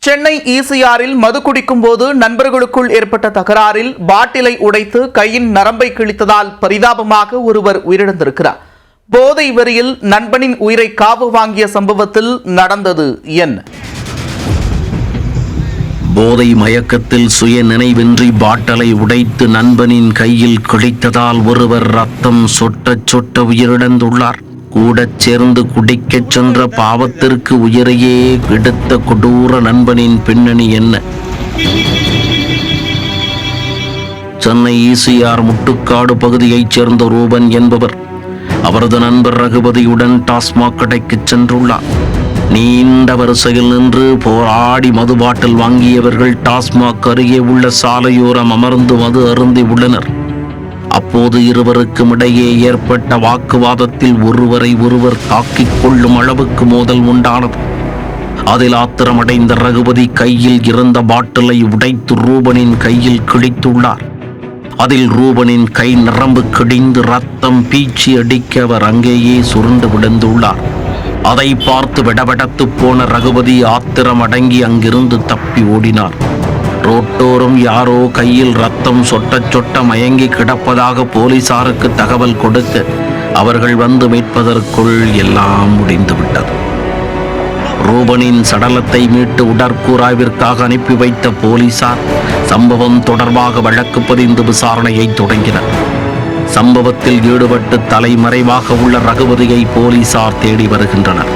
சென்னை ஈசிஆரில் மது குடிக்கும் போது நண்பர்களுக்குள் ஏற்பட்ட தகராறில் பாட்டிலை உடைத்து கையின் நரம்பை கிழித்ததால் பரிதாபமாக ஒருவர் உயிரிழந்திருக்கிறார். போதை வெறியில் நண்பனின் உயிரை காவு வாங்கிய சம்பவத்தில் நடந்தது என்ன? போதை மயக்கத்தில் சுய நினைவின்றி பாட்டலை உடைத்து நண்பனின் கையில் கிழித்ததால் ஒருவர் ரத்தம் சொட்ட சொட்ட உயிரிழந்துள்ளார். கூட சேர்ந்து குடிக்கச் சென்ற பாவத்திற்கு உயிரையே எடுத்த கொடூர நண்பனின் பின்னணி என்ன? சென்னை ஈசிஆர் முட்டுக்காடு பகுதியைச் சேர்ந்த ரூபன் என்பவர் அவரது நண்பர் ரகுபதியுடன் டாஸ்மாக் கடைக்கு சென்றுள்ளார். நீண்ட வரிசையில் நின்று போராடி மது பாட்டில் வாங்கியவர்கள் டாஸ்மாக் அருகே உள்ள சாலையோரம் அமர்ந்து மது அருந்தி உள்ளனர். அப்போது இருவருக்கும் இடையே ஏற்பட்ட வாக்குவாதத்தில் ஒருவரை ஒருவர் தாக்கிக் கொள்ளும் அளவுக்கு மோதல் உண்டானது. அதில் ஆத்திரமடைந்த ரகுபதி கையில் இருந்த பாட்டிலை உடைத்து ரூபனின் கையில் கிழித்துள்ளார். அதில் ரூபனின் கை நரம்பு கிழிந்து ரத்தம் பீச்சி அடிக்க அவர் அங்கேயே சுருண்டு விழுந்துள்ளார். அதை பார்த்து விடவிடத்து போன ரகுபதி ஆத்திரம் அடங்கி அங்கிருந்து தப்பி ஓடினார். ரோட்டோரம் யாரோ கையில் ரத்தம் சொட்ட சொட்ட மயங்கி கிடப்பதாக போலீசாருக்கு தகவல் கொடுக்க அவர்கள் வந்து மீட்பதற்குள் எல்லாம் முடிந்துவிட்டது. ரூபனின் சடலத்தை மீட்டு உடற்கூராய்விற்காக அனுப்பி வைத்த போலீசார் சம்பவம் தொடர்பாக வழக்கு பதிந்து விசாரணையை தொடங்கினர். சம்பவத்தில் ஈடுபட்டு தலைமறைவாக உள்ள ரகுபதியை போலீசார் தேடி வருகின்றனர்.